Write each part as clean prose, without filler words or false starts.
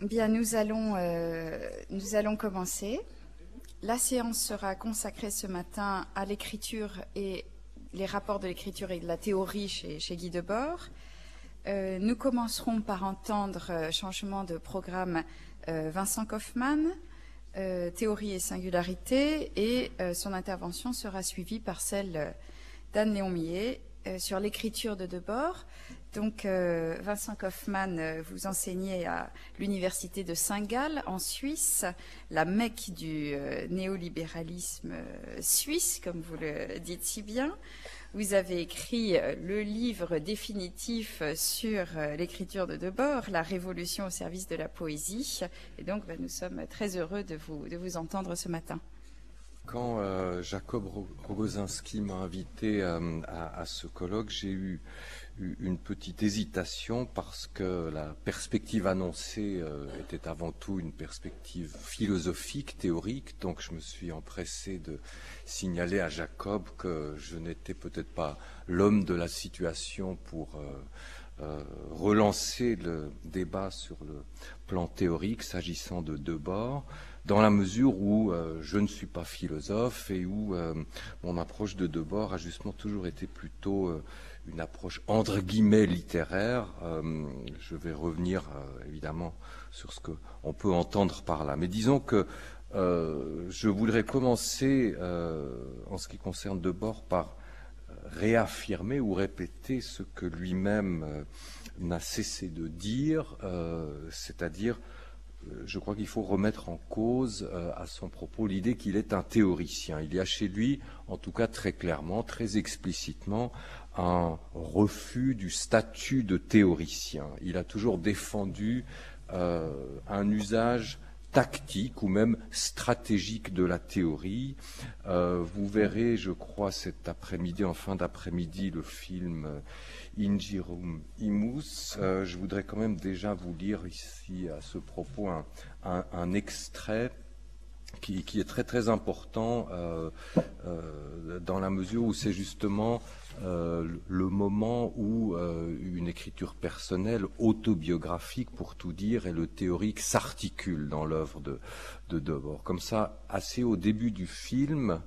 Bien, nous allons commencer. La séance sera consacrée ce matin à l'écriture et les rapports de l'écriture et de la théorie chez Guy Debord. Nous commencerons par entendre changement de programme Vincent Kaufmann, théorie et singularité, et son intervention sera suivie par celle d'Anne-Léon Millet sur l'écriture de Debord. Donc, Vincent Kaufmann, vous enseignez à l'université de Saint-Gall, en Suisse, la Mecque du néolibéralisme suisse, comme vous le dites si bien. Vous avez écrit le livre définitif sur l'écriture de Debord, La Révolution au service de la poésie. Et donc, nous sommes très heureux de vous entendre ce matin. Quand Jacob Rogozinski m'a invité à ce colloque, j'ai eu une petite hésitation parce que la perspective annoncée était avant tout une perspective philosophique, théorique. Donc je me suis empressé de signaler à Jacob que je n'étais peut-être pas l'homme de la situation pour relancer le débat sur le plan théorique s'agissant de Debord, dans la mesure où je ne suis pas philosophe et où mon approche de Debord a justement toujours été plutôt une approche entre guillemets littéraire. Je vais revenir évidemment sur ce qu'on peut entendre par là. Mais disons que je voudrais commencer en ce qui concerne Debord par réaffirmer ou répéter ce que lui-même n'a cessé de dire, c'est-à-dire je crois qu'il faut remettre en cause à son propos l'idée qu'il est un théoricien. Il y a chez lui, en tout cas très clairement, très explicitement, un refus du statut de théoricien. Il a toujours défendu un usage tactique ou même stratégique de la théorie. Vous verrez, je crois, cet après-midi, en fin d'après-midi, le film Ingirum Imus. Je voudrais quand même déjà vous lire ici à ce propos un extrait qui est très très important dans la mesure où c'est justement le moment où une écriture personnelle, autobiographique pour tout dire, et le théorique s'articule dans l'œuvre de Debord. Comme ça, assez au début du film,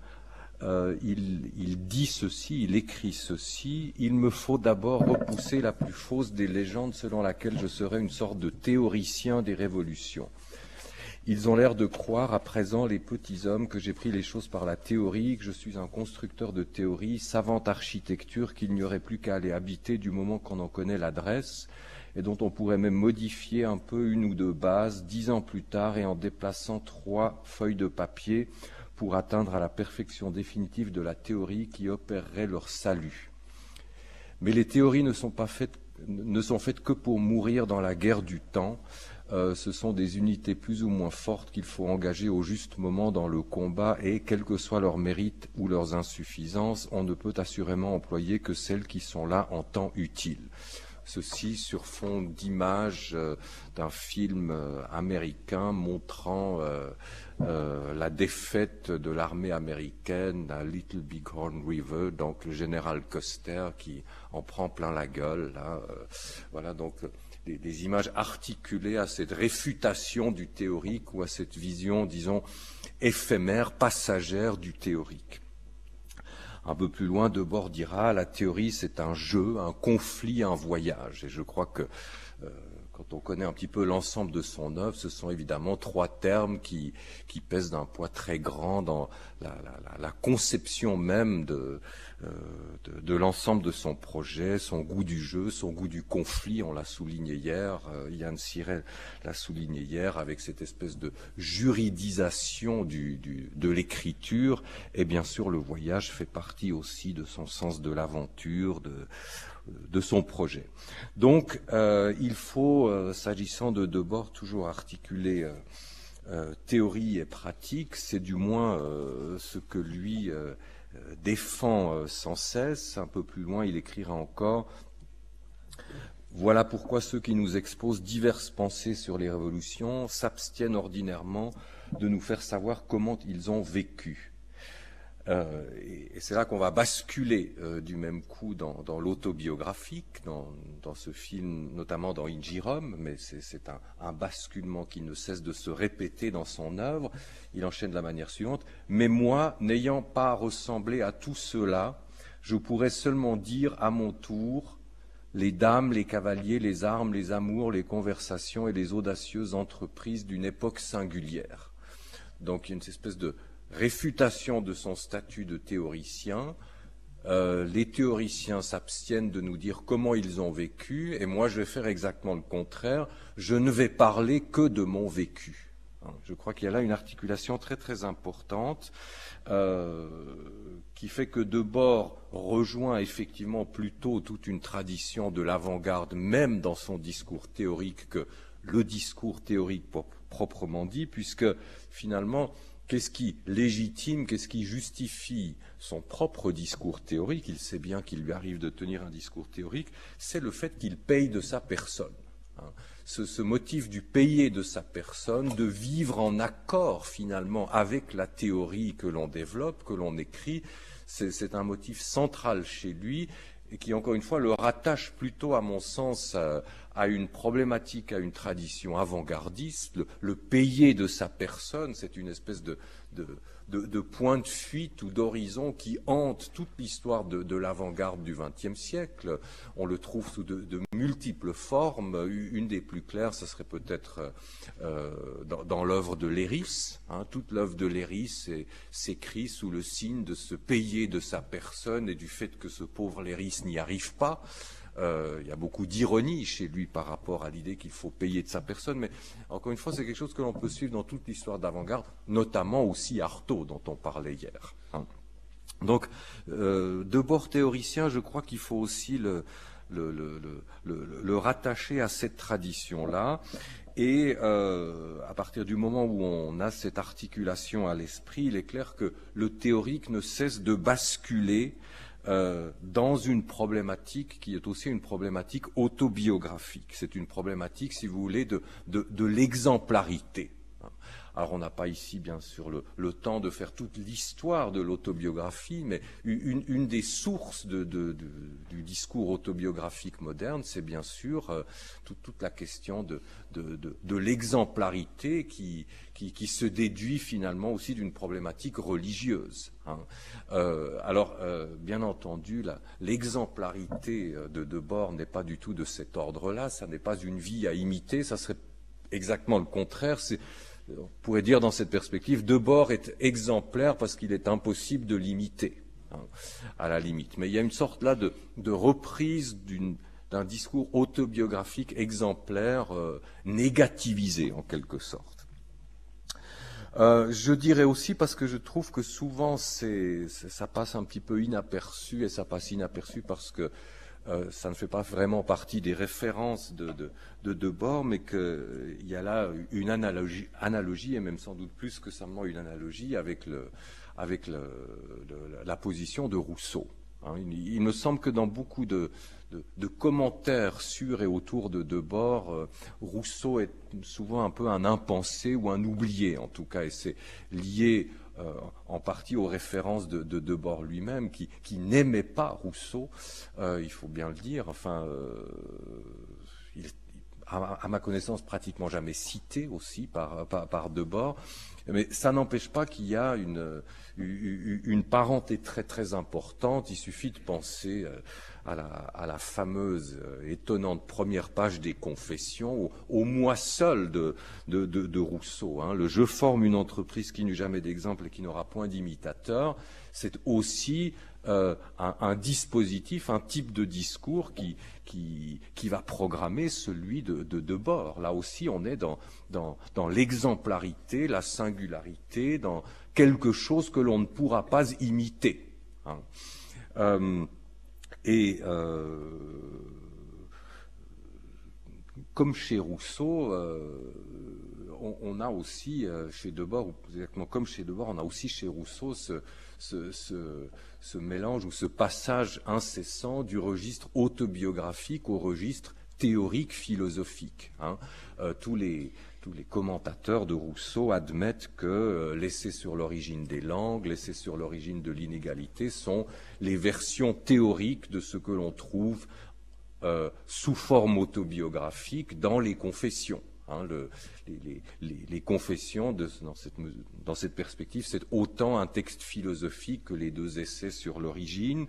il dit ceci, il écrit ceci: il me faut d'abord repousser la plus fausse des légendes selon laquelle je serais une sorte de théoricien des révolutions. Ils ont l'air de croire à présent, les petits hommes, que j'ai pris les choses par la théorie, que je suis un constructeur de théorie, savante architecture qu'il n'y aurait plus qu'à aller habiter du moment qu'on en connaît l'adresse, et dont on pourrait même modifier un peu une ou deux bases 10 ans plus tard et en déplaçant 3 feuilles de papier pour atteindre à la perfection définitive de la théorie qui opérerait leur salut. Mais les théories ne sont faites que pour mourir dans la guerre du temps. Ce sont des unités plus ou moins fortes qu'il faut engager au juste moment dans le combat et, quels que soient leurs mérites ou leurs insuffisances, on ne peut assurément employer que celles qui sont là en temps utile. Ceci sur fond d'images d'un film américain montrant la défaite de l'armée américaine à Little Bighorn River, donc le général Custer qui en prend plein la gueule. Là, voilà donc des images articulées à cette réfutation du théorique ou à cette vision, disons, éphémère, passagère du théorique. Un peu plus loin, Debord dira: la théorie, c'est un jeu, un conflit, un voyage. Et je crois que quand on connaît un petit peu l'ensemble de son œuvre, ce sont évidemment 3 termes qui pèsent d'un poids très grand dans la conception même de l'ensemble de son projet, son goût du jeu, son goût du conflit. On l'a souligné hier, Yann Siret l'a souligné hier, avec cette espèce de juridisation de l'écriture. Et bien sûr, le voyage fait partie aussi de son sens de l'aventure, de son projet. Donc, il faut, s'agissant de Debord, toujours articuler théorie et pratique. C'est du moins ce que lui défend sans cesse. Un peu plus loin, il écrira encore: voilà pourquoi ceux qui nous exposent diverses pensées sur les révolutions s'abstiennent ordinairement de nous faire savoir comment ils ont vécu. Et c'est là qu'on va basculer du même coup dans l'autobiographique, dans ce film, notamment dans Injirom, mais c'est un basculement qui ne cesse de se répéter dans son œuvre. Il enchaîne de la manière suivante. Mais moi, n'ayant pas ressemblé à tout cela, je pourrais seulement dire à mon tour les dames, les cavaliers, les armes, les amours, les conversations et les audacieuses entreprises d'une époque singulière. Donc il y a une espèce de réfutation de son statut de théoricien. Les théoriciens s'abstiennent de nous dire comment ils ont vécu, et moi je vais faire exactement le contraire. Je ne vais parler que de mon vécu. Je crois qu'il y a là une articulation très très importante qui fait que Debord rejoint effectivement plutôt toute une tradition de l'avant-garde, même dans son discours théorique, que le discours théorique proprement dit, puisque finalement, qu'est-ce qui légitime, qu'est-ce qui justifie son propre discours théorique? Il sait bien qu'il lui arrive de tenir un discours théorique, c'est le fait qu'il paye de sa personne. Ce motif du payer de sa personne, de vivre en accord finalement avec la théorie que l'on développe, que l'on écrit, c'est un motif central chez lui et qui, encore une fois, le rattache plutôt, à mon sens, à une problématique, à une tradition avant-gardiste. Le payer de sa personne, c'est une espèce de point de fuite ou d'horizon qui hante toute l'histoire de l'avant-garde du XXe siècle. On le trouve sous de multiples formes. Une des plus claires, ce serait peut-être dans l'œuvre de Léris. Toute l'œuvre de Léris s'écrit sous le signe de se payer de sa personne et du fait que ce pauvre Léris n'y arrive pas. Il y a beaucoup d'ironie chez lui par rapport à l'idée qu'il faut payer de sa personne, mais encore une fois, c'est quelque chose que l'on peut suivre dans toute l'histoire d'avant-garde, notamment aussi Artaud, dont on parlait hier. Donc, Debord théoricien, je crois qu'il faut aussi le rattacher à cette tradition-là. Et à partir du moment où on a cette articulation à l'esprit, il est clair que le théorique ne cesse de basculer dans une problématique qui est aussi une problématique autobiographique. C'est une problématique, si vous voulez, de l'exemplarité. Alors on n'a pas ici, bien sûr, le temps de faire toute l'histoire de l'autobiographie, mais une des sources du discours autobiographique moderne, c'est bien sûr toute la question de l'exemplarité qui se déduit finalement aussi d'une problématique religieuse. Alors, bien entendu, l'exemplarité de Debord n'est pas du tout de cet ordre-là, ça n'est pas une vie à imiter, ça serait exactement le contraire. On pourrait dire dans cette perspective, Debord est exemplaire parce qu'il est impossible de l'imiter, à la limite. Mais il y a une sorte là de reprise d'un discours autobiographique exemplaire, négativisé en quelque sorte. Je dirais aussi, parce que je trouve que souvent ça passe un petit peu inaperçu, et ça passe inaperçu parce que ça ne fait pas vraiment partie des références de Debord, mais qu'il y a là une analogie, et même sans doute plus que seulement une analogie avec la position de Rousseau. Il me semble que dans beaucoup de commentaires sur et autour de Debord, Rousseau est souvent un peu un impensé ou un oublié, en tout cas, et c'est lié en partie aux références de Debord lui-même, qui n'aimait pas Rousseau, il faut bien le dire. Enfin, il est, à ma connaissance, pratiquement jamais cité aussi par Debord, mais ça n'empêche pas qu'il y a une parenté très très importante. Il suffit de penser à la fameuse, étonnante première page des Confessions, au moi seul de Rousseau. Le « je forme une entreprise qui n'eut jamais d'exemple et qui n'aura point d'imitateur », c'est aussi un dispositif, un type de discours qui va programmer celui de Debord. Là aussi, on est dans l'exemplarité, la singularité, dans quelque chose que l'on ne pourra pas imiter. Comme chez Rousseau, on a aussi chez Debord, ou exactement comme chez Debord, on a aussi chez Rousseau ce mélange ou ce passage incessant du registre autobiographique au registre théorique philosophique. Tous tous les commentateurs de Rousseau admettent que l'essai sur l'origine des langues, l'essai sur l'origine de l'inégalité sont les versions théoriques de ce que l'on trouve sous forme autobiographique dans les confessions. Hein, les confessions, dans cette perspective, c'est autant un texte philosophique que les deux essais sur l'origine.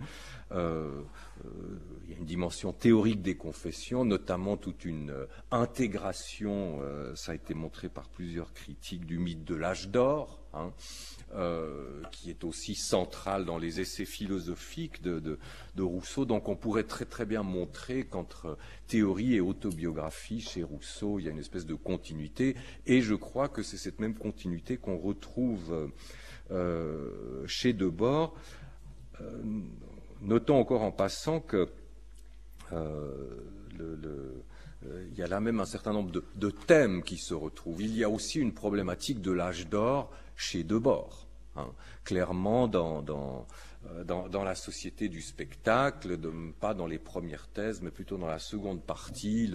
Il y a une dimension théorique des confessions, notamment toute une intégration, ça a été montré par plusieurs critiques, du mythe de l'âge d'or, hein, qui est aussi central dans les essais philosophiques de Rousseau. Donc on pourrait très très bien montrer qu'entre théorie et autobiographie, chez Rousseau, il y a une espèce de continuité, et je crois que c'est cette même continuité qu'on retrouve chez Debord. Notons encore en passant que il y a là même un certain nombre de thèmes qui se retrouvent. Il y a aussi une problématique de l'âge d'or chez Debord. Hein. Clairement, dans la société du spectacle, pas dans les premières thèses, mais plutôt dans la seconde partie,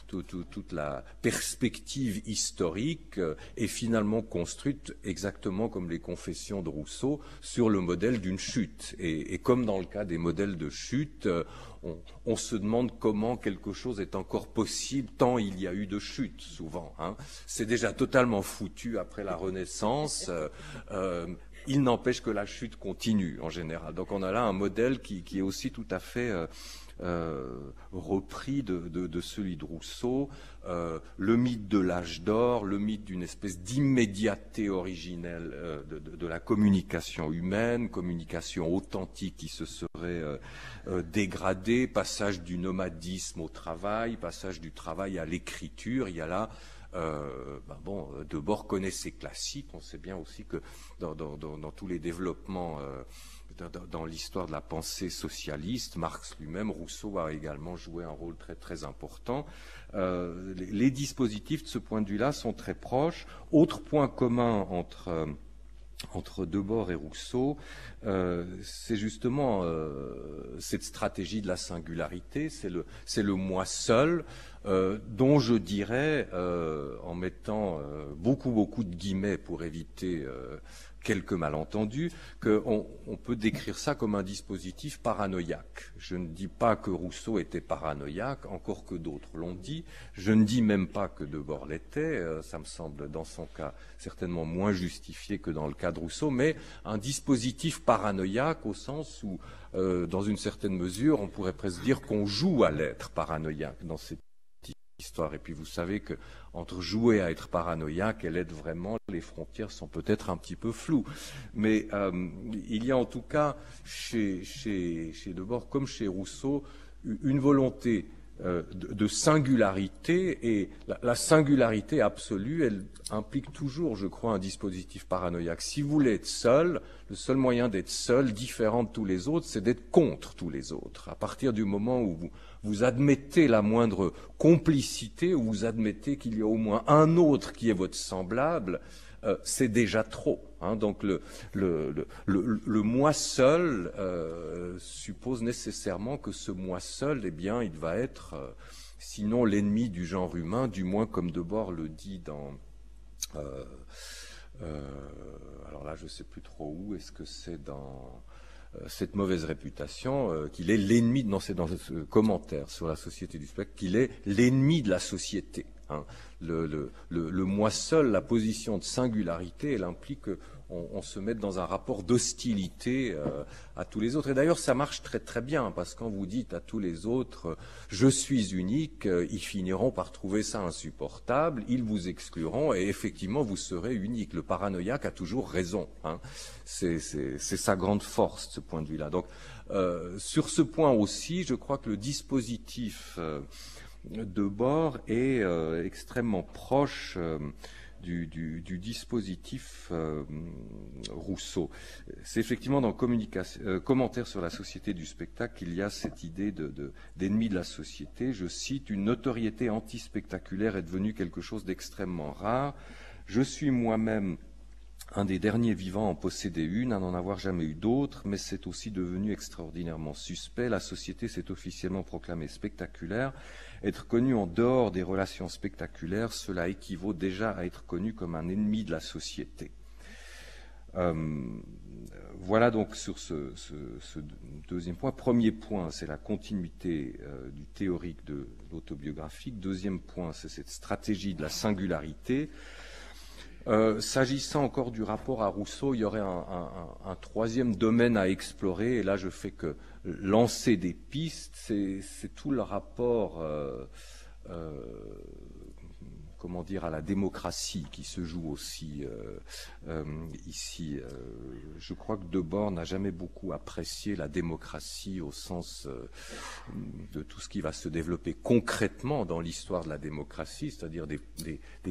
toute la perspective historique est finalement construite exactement comme les confessions de Rousseau sur le modèle d'une chute. Et comme dans le cas des modèles de chute, on se demande comment quelque chose est encore possible tant il y a eu de chutes, souvent. Hein. C'est déjà totalement foutu après la Renaissance. Il n'empêche que la chute continue en général. Donc on a là un modèle qui est aussi tout à fait repris de celui de Rousseau. Le mythe de l'âge d'or, le mythe d'une espèce d'immédiateté originelle de la communication humaine, communication authentique qui se serait dégradée, passage du nomadisme au travail, passage du travail à l'écriture. Il y a là Debord connaît ses classiques. On sait bien aussi que dans tous les développements dans l'histoire de la pensée socialiste, Marx lui-même, Rousseau a également joué un rôle très très important. Les dispositifs de ce point de vue-là sont très proches. Autre point commun entre Debord et Rousseau, c'est justement cette stratégie de la singularité, c'est le moi seul, dont je dirais, en mettant beaucoup de guillemets pour éviter quelques malentendus, qu'on peut décrire ça comme un dispositif paranoïaque. Je ne dis pas que Rousseau était paranoïaque, encore que d'autres l'ont dit. Je ne dis même pas que Debord l'était. Ça me semble, dans son cas, certainement moins justifié que dans le cas de Rousseau, mais un dispositif paranoïaque au sens où, dans une certaine mesure, on pourrait presque dire qu'on joue à l'être paranoïaque dans cette histoire. Et puis vous savez que entre jouer à être paranoïaque et l'être vraiment, les frontières sont peut-être un petit peu floues. Mais il y a en tout cas chez Debord comme chez Rousseau une volonté de singularité, et la singularité absolue, elle implique toujours, je crois, un dispositif paranoïaque. Si vous voulez être seul, le seul moyen d'être seul, différent de tous les autres, c'est d'être contre tous les autres. À partir du moment où vous admettez la moindre complicité, où vous admettez qu'il y a au moins un autre qui est votre semblable, c'est déjà trop. Hein. Donc le moi seul suppose nécessairement que ce moi seul, eh bien, il va être, sinon l'ennemi du genre humain, du moins comme Debord le dit dans... alors là, je ne sais plus trop où, est-ce que c'est dans... cette mauvaise réputation, qu'il est l'ennemi, non, c'est dans ce commentaire sur la société du spectacle, qu'il est l'ennemi de la société. Hein. Le moi seul, la position de singularité, elle implique qu'on se mette dans un rapport d'hostilité à tous les autres. Et d'ailleurs, ça marche très très bien, parce que quand vous dites à tous les autres « je suis unique », ils finiront par trouver ça insupportable, ils vous excluront, et effectivement, vous serez unique. Le paranoïaque a toujours raison. Hein. C'est sa grande force, ce point de vue-là. Donc, sur ce point aussi, je crois que le dispositif Debord est extrêmement proche du dispositif Rousseau. C'est effectivement dans Commentaire sur la société du spectacle qu'il y a cette idée d'ennemi de la société. Je cite, « Une notoriété anti-spectaculaire est devenue quelque chose d'extrêmement rare. Je suis moi-même un des derniers vivants en posséder une, à n'en avoir jamais eu d'autre, mais c'est aussi devenu extraordinairement suspect. La société s'est officiellement proclamée spectaculaire. Être connu en dehors des relations spectaculaires, cela équivaut déjà à être connu comme un ennemi de la société. Voilà donc sur ce deuxième point. Premier point, c'est la continuité du théorique de l'autobiographique. Deuxième point, c'est cette stratégie de la singularité. S'agissant encore du rapport à Rousseau, il y aurait un troisième domaine à explorer, et là je fais que lancer des pistes, c'est tout le rapport comment dire, à la démocratie qui se joue aussi ici. Je crois que Debord n'a jamais beaucoup apprécié la démocratie au sens de tout ce qui va se développer concrètement dans l'histoire de la démocratie, c'est-à-dire des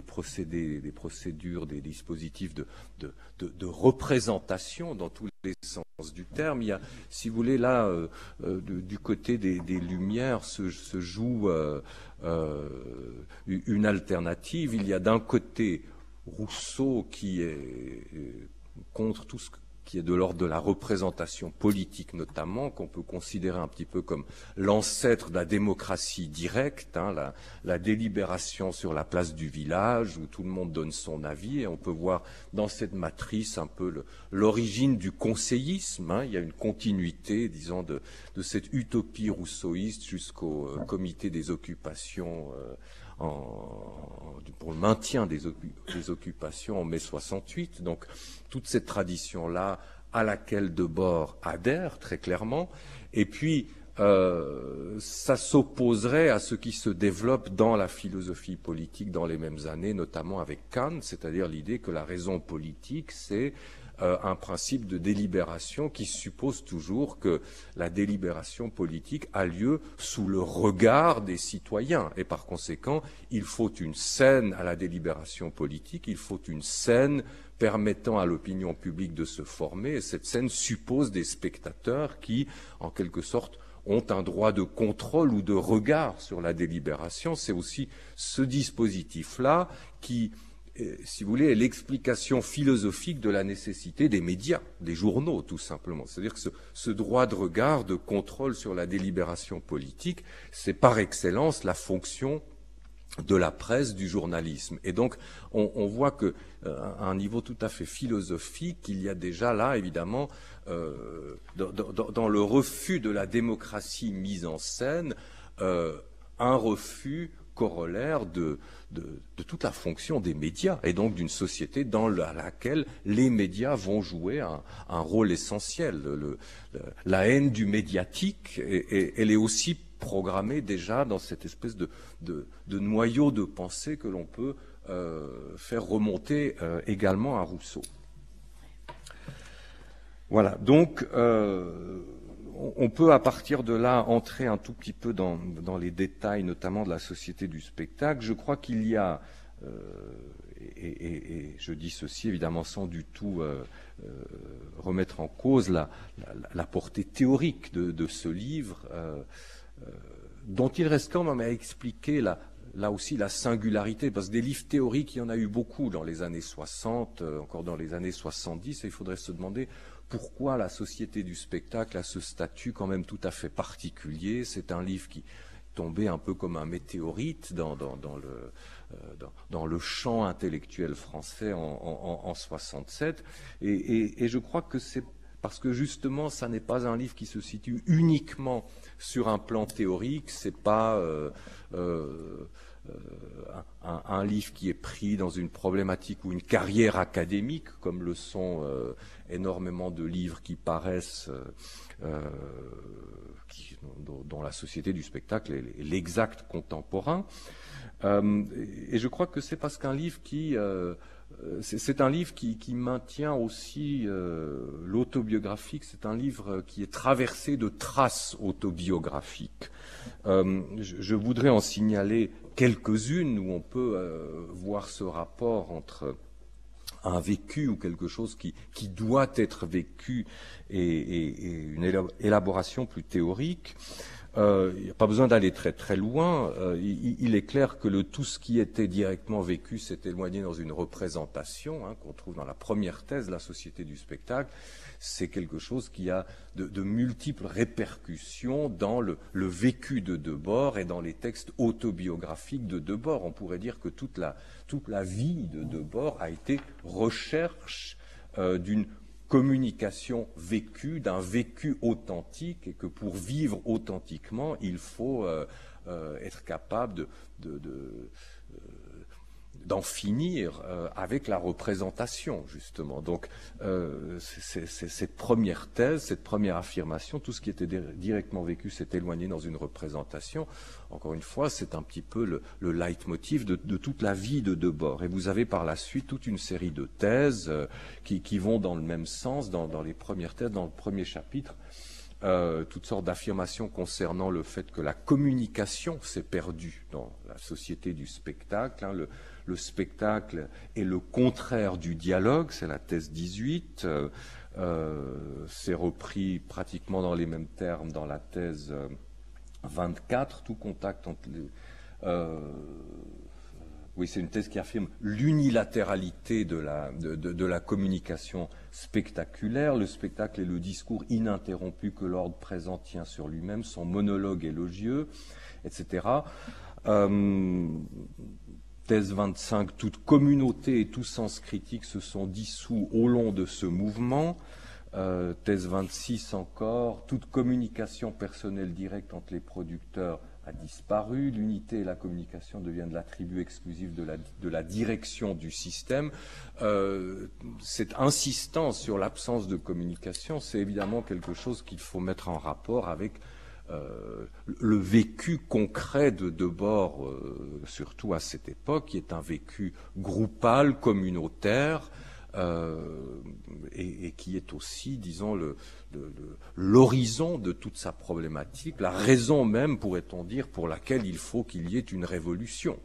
procédés, des procédures, des dispositifs de représentation dans tous les sens du terme. Il y a, si vous voulez, là, du côté des Lumières se joue une alternative. Il y a d'un côté Rousseau qui est contre tout ce qui est de l'ordre de la représentation politique notamment, qu'on peut considérer un petit peu comme l'ancêtre de la démocratie directe, hein, la délibération sur la place du village où tout le monde donne son avis, et on peut voir dans cette matrice un peu l'origine du conseillisme, hein. Il y a une continuité, disons, de cette utopie rousseauiste jusqu'au comité des occupations pour le maintien des occupations en mai 68. Donc toute cette tradition-là à laquelle Debord adhère très clairement. Et puis ça s'opposerait à ce qui se développe dans la philosophie politique dans les mêmes années, notamment avec Kant, c'est-à-dire l'idée que la raison politique, c'est un principe de délibération qui suppose toujours que la délibération politique a lieu sous le regard des citoyens. Et par conséquent, il faut une scène à la délibération politique, il faut une scène permettant à l'opinion publique de se former. Et cette scène suppose des spectateurs qui, en quelque sorte, ont un droit de contrôle ou de regard sur la délibération. C'est aussi ce dispositif-là qui, si vous voulez, est l'explication philosophique de la nécessité des médias, des journaux, tout simplement. C'est-à-dire que ce droit de regard, de contrôle sur la délibération politique, c'est par excellence la fonction de la presse, du journalisme. Et donc, on voit que, à un niveau tout à fait philosophique, il y a déjà là, évidemment, dans le refus de la démocratie mise en scène, un refus corollaire de toute la fonction des médias et donc d'une société dans laquelle les médias vont jouer un rôle essentiel. La haine du médiatique, elle est aussi programmée déjà dans cette espèce de noyau de pensée que l'on peut faire remonter également à Rousseau. Voilà, donc on peut à partir de là entrer un tout petit peu dans les détails, notamment de la société du spectacle. Je crois qu'il y a, et je dis ceci évidemment sans du tout remettre en cause la portée théorique de ce livre, dont il reste quand même à expliquer là aussi la singularité, parce que des livres théoriques, il y en a eu beaucoup dans les années 60, encore dans les années 70, et il faudrait se demander pourquoi la société du spectacle a ce statut quand même tout à fait particulier. C'est un livre qui tombait un peu comme un météorite dans le champ intellectuel français en 67, et je crois que c'est parce que justement, ça n'est pas un livre qui se situe uniquement sur un plan théorique, c'est pas un livre qui est pris dans une problématique ou une carrière académique, comme le sont énormément de livres qui paraissent dont la société du spectacle est l'exact contemporain. Et je crois que c'est parce qu'un livre c'est un livre qui maintient aussi l'autobiographique, c'est un livre qui est traversé de traces autobiographiques. Je voudrais en signaler quelques-unes où on peut voir ce rapport entre un vécu ou quelque chose qui doit être vécu et une élaboration plus théorique. Il n'y a pas besoin d'aller très très loin. Il est clair que tout ce qui était directement vécu s'est éloigné dans une représentation, qu'on trouve dans la première thèse, la société du spectacle. C'est quelque chose qui a de multiples répercussions dans le vécu de Debord et dans les textes autobiographiques de Debord. On pourrait dire que toute la vie de Debord a été recherche d'une communication vécue, d'un vécu authentique, et que pour vivre authentiquement, il faut être capable d'en finir avec la représentation, justement. Donc, c'est cette première thèse, cette première affirmation, tout ce qui était directement vécu s'est éloigné dans une représentation. Encore une fois, c'est un petit peu le leitmotiv de toute la vie de Debord. Et vous avez par la suite toute une série de thèses qui vont dans le même sens, dans les premières thèses, dans le premier chapitre. Toutes sortes d'affirmations concernant le fait que la communication s'est perdue dans la société du spectacle. Le spectacle est le contraire du dialogue, c'est la thèse 18. C'est repris pratiquement dans les mêmes termes dans la thèse 24. Tout contact entre les... oui, c'est une thèse qui affirme l'unilatéralité de la communication spectaculaire. Le spectacle est le discours ininterrompu que l'ordre présent tient sur lui-même, son monologue élogieux, etc. Thèse 25, toute communauté et tout sens critique se sont dissous au long de ce mouvement. Thèse 26 encore, toute communication personnelle directe entre les producteurs a disparu, l'unité et la communication deviennent l'attribut exclusif de la direction du système. Cette insistance sur l'absence de communication, c'est évidemment quelque chose qu'il faut mettre en rapport avec le vécu concret de Debord, surtout à cette époque, qui est un vécu groupal, communautaire, et qui est aussi, disons, l'horizon de toute sa problématique, la raison même, pourrait-on dire, pour laquelle il faut qu'il y ait une révolution.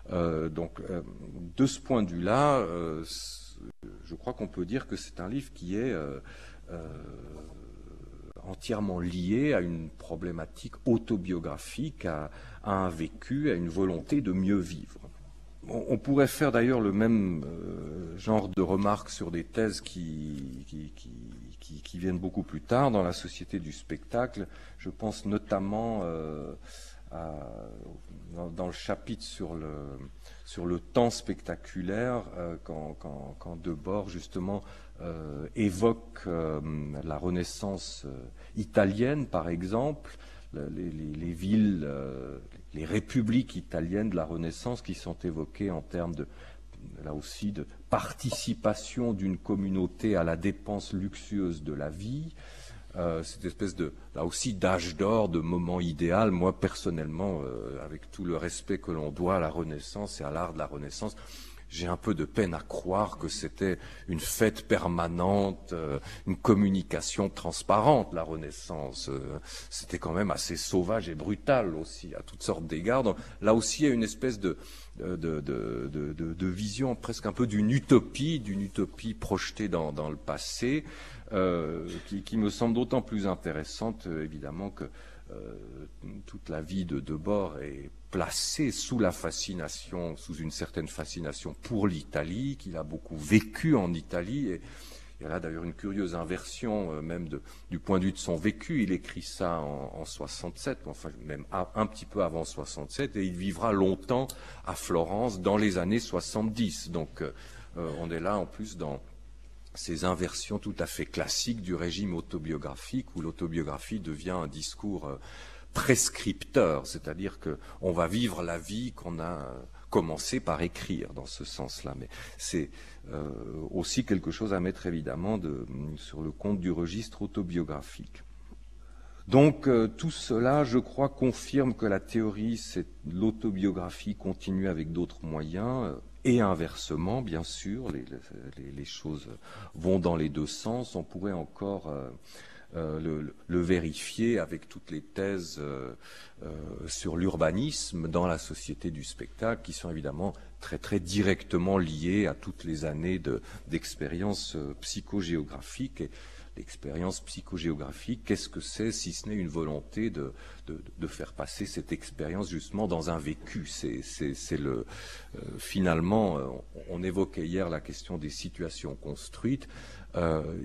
Donc, de ce point de vue-là, je crois qu'on peut dire que c'est un livre qui est entièrement lié à une problématique autobiographique, à un vécu, à une volonté de mieux vivre. On pourrait faire d'ailleurs le même genre de remarques sur des thèses qui viennent beaucoup plus tard dans la société du spectacle. Je pense notamment dans le chapitre sur le temps spectaculaire, quand Debord justement évoque la Renaissance italienne, par exemple, les villes, les républiques italiennes de la Renaissance qui sont évoquées en termes là aussi, de participation d'une communauté à la dépense luxueuse de la vie. Cette espèce là aussi, d'âge d'or, de moment idéal. Moi, personnellement, avec tout le respect que l'on doit à la Renaissance et à l'art de la Renaissance, j'ai un peu de peine à croire que c'était une fête permanente, une communication transparente, la Renaissance. C'était quand même assez sauvage et brutal aussi, à toutes sortes d'égards. Donc, là aussi, il y a une espèce de vision presque un peu d'une utopie projetée dans le passé, qui me semble d'autant plus intéressante, évidemment, que toute la vie de Debord est placée sous une certaine fascination pour l'Italie, qu'il a beaucoup vécu en Italie. Et il y a là d'ailleurs une curieuse inversion, même du point de vue de son vécu. Il écrit ça en 67, enfin même un petit peu avant 67, et il vivra longtemps à Florence dans les années 70. Donc on est là en plus dans ces inversions tout à fait classiques du régime autobiographique, où l'autobiographie devient un discours prescripteur, c'est-à-dire qu'on va vivre la vie qu'on a commencé par écrire dans ce sens-là. Mais c'est aussi quelque chose à mettre évidemment sur le compte du registre autobiographique. Donc tout cela, je crois, confirme que la théorie, c'est l'autobiographie continue avec d'autres moyens, et inversement, bien sûr, les choses vont dans les deux sens. On pourrait encore le vérifier avec toutes les thèses sur l'urbanisme dans la société du spectacle, qui sont évidemment très très directement liées à toutes les années d'expérience psychogéographique. Et l'expérience psychogéographique, qu'est-ce que c'est si ce n'est une volonté de faire passer cette expérience justement dans un vécu. Finalement, on évoquait hier la question des situations construites.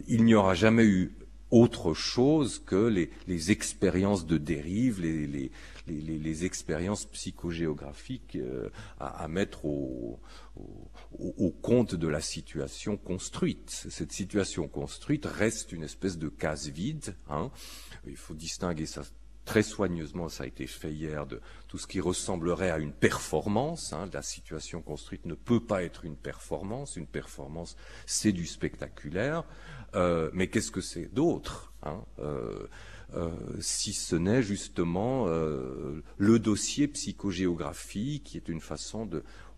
Il n'y aura jamais eu autre chose que les expériences de dérive, les expériences psychogéographiques à mettre au compte de la situation construite. Cette situation construite reste une espèce de case vide. Il faut distinguer ça très soigneusement, ça a été fait hier, de tout ce qui ressemblerait à une performance. La situation construite ne peut pas être une performance. Une performance, c'est du spectaculaire. Mais qu'est-ce que c'est d'autre si ce n'est justement le dossier psychogéographique, qui est une façon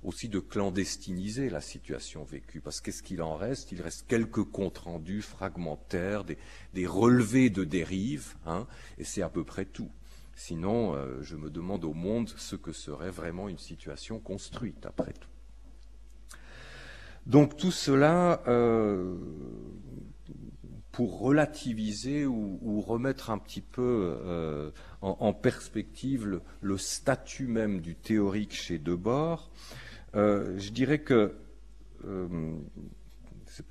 aussi de clandestiniser la situation vécue. Parce qu'est-ce qu'il en reste? Il reste quelques comptes rendus fragmentaires, des relevés de dérive, et c'est à peu près tout. Sinon, je me demande au monde ce que serait vraiment une situation construite, après tout. Donc tout cela, pour relativiser ou remettre un petit peu en perspective le statut même du théorique chez Debord, je dirais que, c'est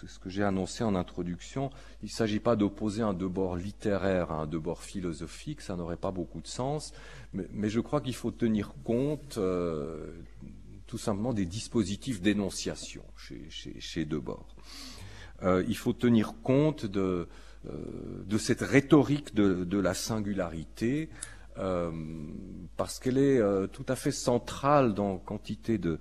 ce que j'ai annoncé en introduction, il ne s'agit pas d'opposer un Debord littéraire à un Debord philosophique, ça n'aurait pas beaucoup de sens, mais je crois qu'il faut tenir compte tout simplement des dispositifs d'énonciation chez Debord. Il faut tenir compte de cette rhétorique de la singularité, parce qu'elle est tout à fait centrale dans quantité de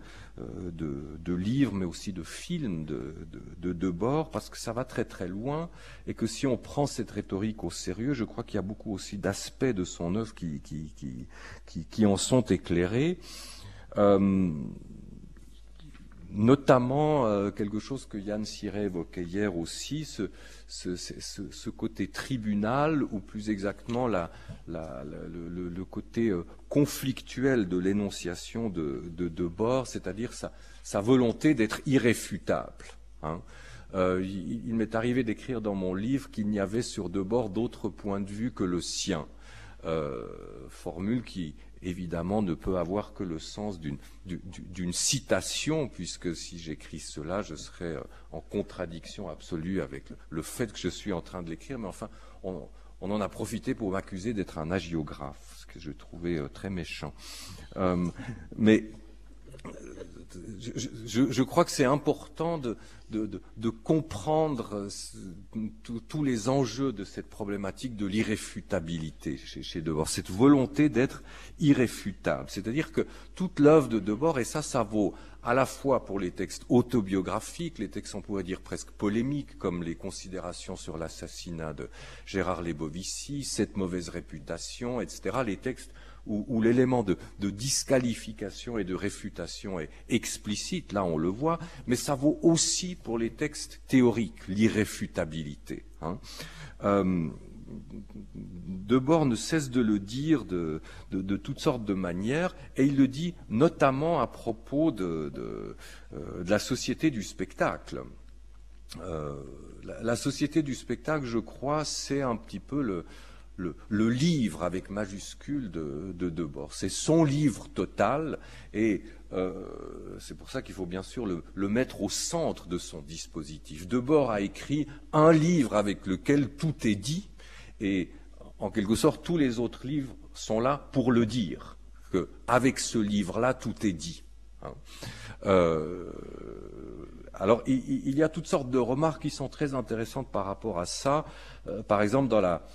livres, mais aussi de films de Debord, parce que ça va très très loin, et que si on prend cette rhétorique au sérieux, je crois qu'il y a beaucoup aussi d'aspects de son œuvre qui en sont éclairés. Notamment quelque chose que Yann Siret évoquait hier aussi, ce côté tribunal, ou plus exactement le côté conflictuel de l'énonciation de Debord, c'est-à-dire sa volonté d'être irréfutable. Il m'est arrivé d'écrire dans mon livre qu'il n'y avait sur Debord d'autre point de vue que le sien, formule qui évidemment ne peut avoir que le sens d'une citation, puisque si j'écris cela, je serais en contradiction absolue avec le fait que je suis en train de l'écrire, mais enfin, on en a profité pour m'accuser d'être un hagiographe, ce que je trouvais très méchant. Mais je crois que c'est important de comprendre tous les enjeux de cette problématique de l'irréfutabilité chez Debord, cette volonté d'être irréfutable. C'est-à-dire que toute l'œuvre de Debord, et ça vaut à la fois pour les textes autobiographiques, les textes on pourrait dire presque polémiques, comme les considérations sur l'assassinat de Gérard Lebovici, cette mauvaise réputation, etc., les textes où l'élément de disqualification et de réfutation est explicite, là on le voit, mais ça vaut aussi pour les textes théoriques, l'irréfutabilité. Debord ne cesse de le dire de toutes sortes de manières, et il le dit notamment à propos de la société du spectacle. La société du spectacle, je crois, c'est un petit peu le livre avec majuscule de Debord. C'est son livre total, et c'est pour ça qu'il faut bien sûr le mettre au centre de son dispositif. Debord a écrit un livre avec lequel tout est dit, et en quelque sorte tous les autres livres sont là pour le dire, qu'avec ce livre-là tout est dit. Alors il y a toutes sortes de remarques qui sont très intéressantes par rapport à ça. Par exemple, dans la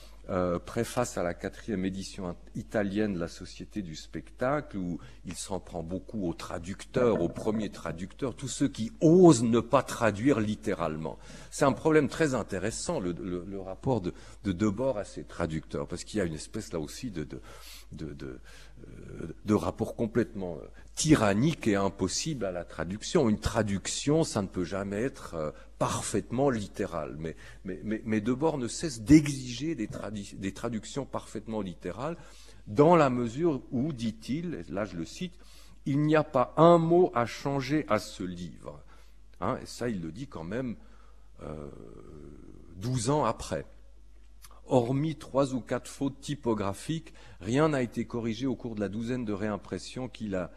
préface à la 4e édition italienne de la Société du spectacle, où il s'en prend beaucoup aux traducteurs, aux premiers traducteurs, tous ceux qui osent ne pas traduire littéralement. C'est un problème très intéressant, le rapport de Debord à ses traducteurs, parce qu'il y a une espèce là aussi de rapport complètement tyrannique et impossible à la traduction. Une traduction, ça ne peut jamais être parfaitement littéral. Mais Debord ne cesse d'exiger des traductions parfaitement littérales, dans la mesure où, dit-il, et là je le cite, il n'y a pas un mot à changer à ce livre. Et ça, il le dit quand même 12 ans après. Hormis 3 ou 4 fautes typographiques, rien n'a été corrigé au cours de la douzaine de réimpressions qu'il a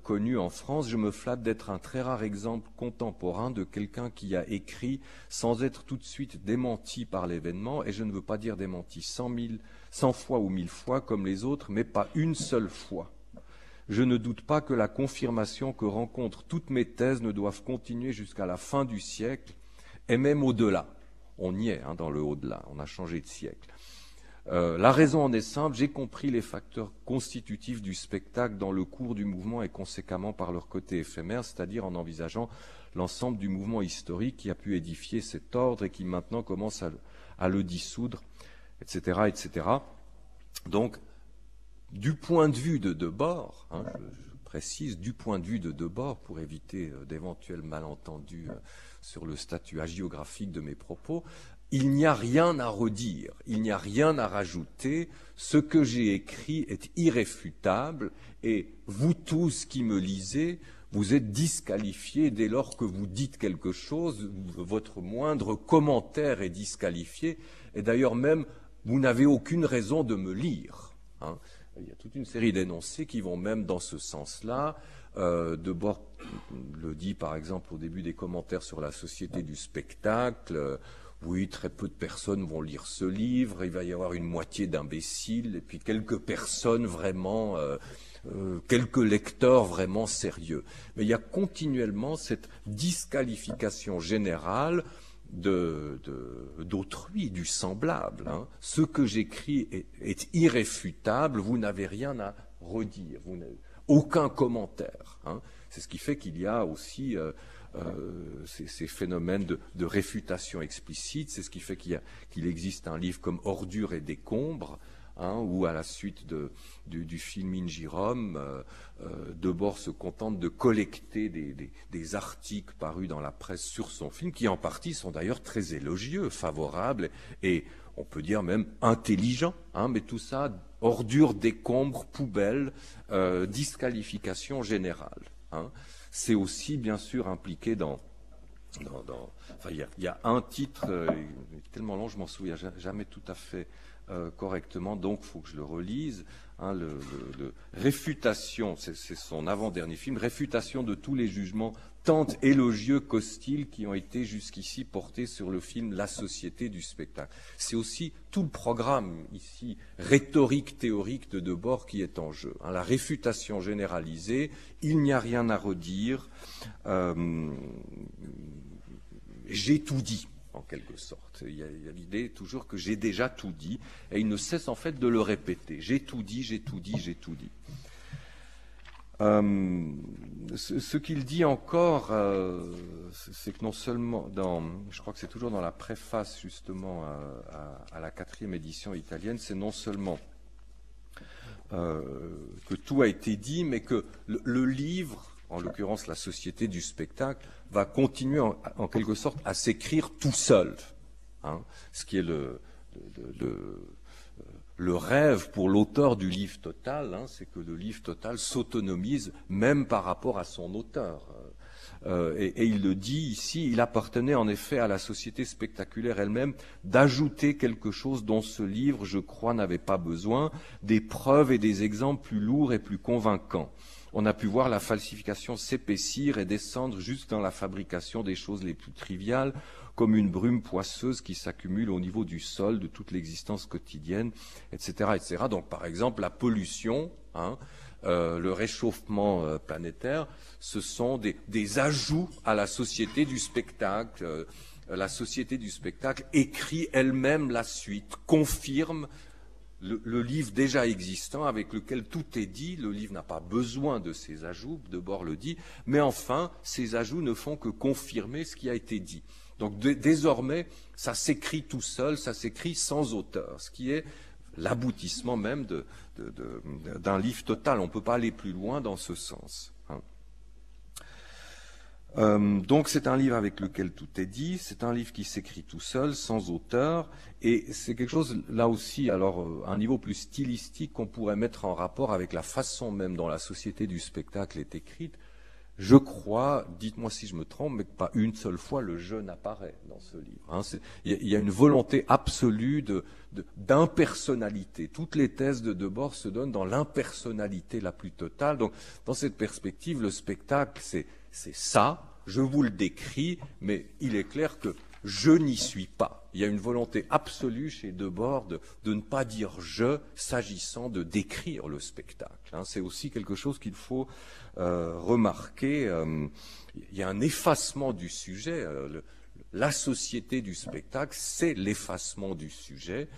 connues en France. Je me flatte d'être un très rare exemple contemporain de quelqu'un qui a écrit sans être tout de suite démenti par l'événement, et je ne veux pas dire démenti 100 fois ou 1000 fois comme les autres, mais pas une seule fois. Je ne doute pas que la confirmation que rencontrent toutes mes thèses ne doive continuer jusqu'à la fin du siècle, et même au-delà. On y est, dans le au-delà, on a changé de siècle. La raison en est simple, j'ai compris les facteurs constitutifs du spectacle dans le cours du mouvement et conséquemment par leur côté éphémère, c'est-à-dire en envisageant l'ensemble du mouvement historique qui a pu édifier cet ordre et qui maintenant commence à le dissoudre, etc., etc. Donc, du point de vue de Debord, je précise, du point de vue de Debord, pour éviter d'éventuels malentendus sur le statut hagiographique de mes propos, il n'y a rien à redire, il n'y a rien à rajouter. Ce que j'ai écrit est irréfutable et vous tous qui me lisez, vous êtes disqualifiés dès lors que vous dites quelque chose, votre moindre commentaire est disqualifié et d'ailleurs même vous n'avez aucune raison de me lire. Il y a toute une série d'énoncés qui vont même dans ce sens-là. Debord le dit par exemple au début des commentaires sur la société du spectacle. Oui, très peu de personnes vont lire ce livre, il va y avoir une moitié d'imbéciles, et puis quelques personnes vraiment, quelques lecteurs vraiment sérieux. Mais il y a continuellement cette disqualification générale d'autrui, du semblable. Ce que j'écris est irréfutable, vous n'avez rien à redire, vous n'avez aucun commentaire. C'est ce qui fait qu'il y a aussi ces phénomènes de réfutation explicite, c'est ce qui fait qu'il existe un livre comme Ordures et décombres, où à la suite du film In Jérôme, Debord se contente de collecter des articles parus dans la presse sur son film, qui en partie sont d'ailleurs très élogieux, favorables, et on peut dire même intelligents, mais tout ça, ordures, décombres, poubelles, disqualification générale. C'est aussi bien sûr impliqué enfin, il y a un titre tellement long, je m'en souviens jamais tout à fait correctement, donc il faut que je le relise. Le Réfutation, c'est son avant-dernier film, Réfutation de tous les jugements tant élogieux qu'hostiles qui ont été jusqu'ici portés sur le film La Société du spectacle. C'est aussi tout le programme ici rhétorique théorique de Debord qui est en jeu. La réfutation généralisée, il n'y a rien à redire, j'ai tout dit. En quelque sorte. Il y a l'idée toujours que j'ai déjà tout dit, et il ne cesse en fait de le répéter. J'ai tout dit, j'ai tout dit, j'ai tout dit. Ce qu'il dit encore, c'est que non seulement, je crois que c'est toujours dans la préface justement à la 4e édition italienne, c'est non seulement que tout a été dit, mais que le livre, en l'occurrence la Société du spectacle, va continuer en quelque sorte à s'écrire tout seul. Ce qui est le rêve pour l'auteur du livre total, c'est que le livre total s'autonomise même par rapport à son auteur. Et il le dit ici, il appartenait en effet à la société spectaculaire elle-même d'ajouter quelque chose dont ce livre, je crois, n'avait pas besoin, des preuves et des exemples plus lourds et plus convaincants. On a pu voir la falsification s'épaissir et descendre juste dans la fabrication des choses les plus triviales, comme une brume poisseuse qui s'accumule au niveau du sol de toute l'existence quotidienne, etc., etc. Donc, par exemple, la pollution, le réchauffement planétaire, ce sont des ajouts à la société du spectacle. La société du spectacle écrit elle-même la suite, confirme le livre déjà existant avec lequel tout est dit. Le livre n'a pas besoin de ces ajouts, Debord le dit, mais enfin, ces ajouts ne font que confirmer ce qui a été dit. Donc désormais, ça s'écrit tout seul, ça s'écrit sans auteur, ce qui est l'aboutissement même d'un livre total. On ne peut pas aller plus loin dans ce sens. Donc c'est un livre avec lequel tout est dit, c'est un livre qui s'écrit tout seul, sans auteur, et c'est quelque chose, là aussi, alors à un niveau plus stylistique qu'on pourrait mettre en rapport avec la façon même dont la société du spectacle est écrite. je crois, dites-moi si je me trompe, mais que pas une seule fois le je n'apparaît dans ce livre. Hein. Il y a une volonté absolue d'impersonnalité. Toutes les thèses de Debord se donnent dans l'impersonnalité la plus totale. Donc, dans cette perspective, le spectacle, c'est ça. Je vous le décris, mais il est clair que je n'y suis pas. Il y a une volonté absolue chez Debord de ne pas dire je s'agissant de décrire le spectacle. Hein. C'est aussi quelque chose qu'il faut remarquer. Il y a un effacement du sujet. La société du spectacle, c'est l'effacement du sujet.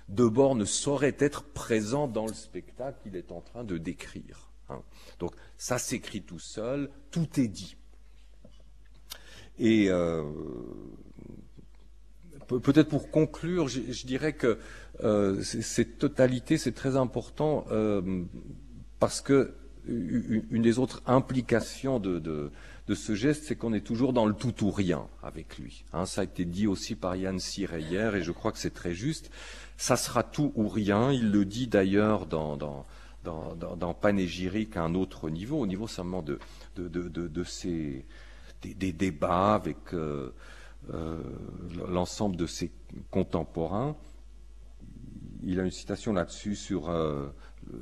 Debord ne saurait être présent dans le spectacle qu'il est en train de décrire. Hein. Donc ça s'écrit tout seul, tout est dit. Et peut-être pour conclure, je dirais que cette totalité, c'est très important parce que une des autres implications de ce geste, c'est qu'on est toujours dans le tout ou rien avec lui. Hein, ça a été dit aussi par Yann Siret hier, et je crois que c'est très juste. Ça sera tout ou rien. Il le dit d'ailleurs dans Panégyrique à un autre niveau, au niveau simplement des débats avec l'ensemble de ses contemporains. Il a une citation là-dessus sur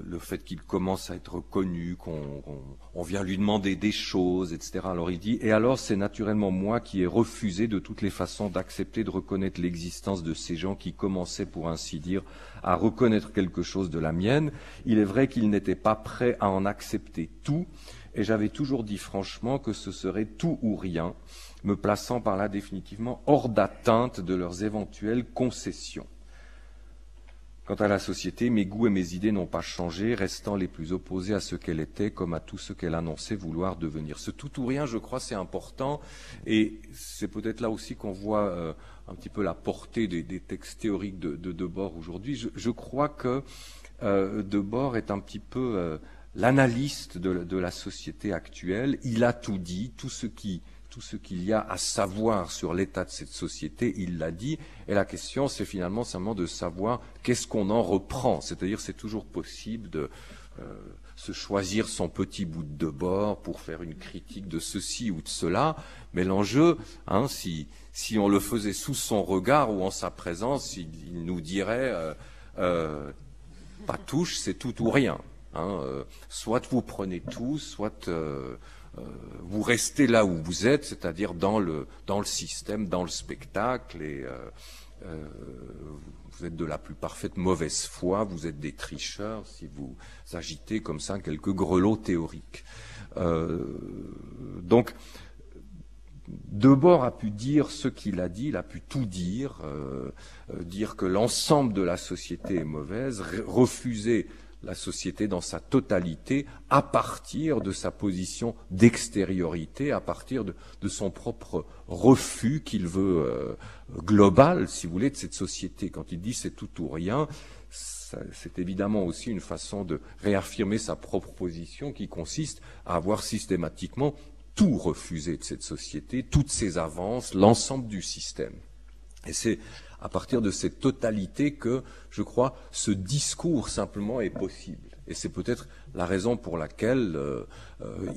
le fait qu'il commence à être connu, qu'on vient lui demander des choses, etc. Alors il dit « Et alors c'est naturellement moi qui ai refusé de toutes les façons d'accepter de reconnaître l'existence de ces gens qui commençaient, pour ainsi dire, à reconnaître quelque chose de la mienne. Il est vrai qu'ils n'étaient pas prêts à en accepter tout, et j'avais toujours dit franchement que ce serait tout ou rien, me plaçant par là définitivement hors d'atteinte de leurs éventuelles concessions. Quant à la société, mes goûts et mes idées n'ont pas changé, restant les plus opposés à ce qu'elle était, comme à tout ce qu'elle annonçait vouloir devenir. Ce tout ou rien, je crois, c'est important, et c'est peut-être là aussi qu'on voit un petit peu la portée des textes théoriques de Debord aujourd'hui. Je crois que Debord est un petit peu l'analyste de la société actuelle. Il a tout dit, tout ce qu'il y a à savoir sur l'état de cette société, il l'a dit, et la question c'est finalement simplement de savoir qu'est-ce qu'on en reprend, c'est-à-dire c'est toujours possible de se choisir son petit bout de Debord pour faire une critique de ceci ou de cela, mais l'enjeu, hein, si on le faisait sous son regard ou en sa présence, il nous dirait pas touche, c'est tout ou rien. Hein, soit vous prenez tout, soit vous restez là où vous êtes, c'est-à-dire dans le système, dans le spectacle, et vous êtes de la plus parfaite mauvaise foi, vous êtes des tricheurs si vous agitez comme ça quelques grelots théoriques. Donc, Debord a pu dire ce qu'il a dit, il a pu tout dire, dire que l'ensemble de la société est mauvaise, refuser la société dans sa totalité à partir de sa position d'extériorité, à partir de son propre refus qu'il veut global, si vous voulez, de cette société. Quand il dit c'est tout ou rien, c'est évidemment aussi une façon de réaffirmer sa propre position qui consiste à avoir systématiquement tout refusé de cette société, toutes ses avances, l'ensemble du système. Et c'est à partir de cette totalité que, je crois, ce discours simplement est possible. Et c'est peut-être la raison pour laquelle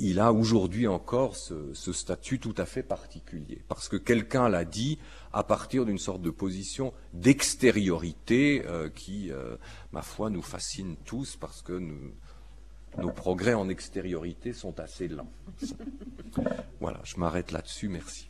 il a aujourd'hui encore ce statut tout à fait particulier. Parce que quelqu'un l'a dit à partir d'une sorte de position d'extériorité qui, ma foi, nous fascine tous parce que nos progrès en extériorité sont assez lents. Voilà, je m'arrête là-dessus, merci.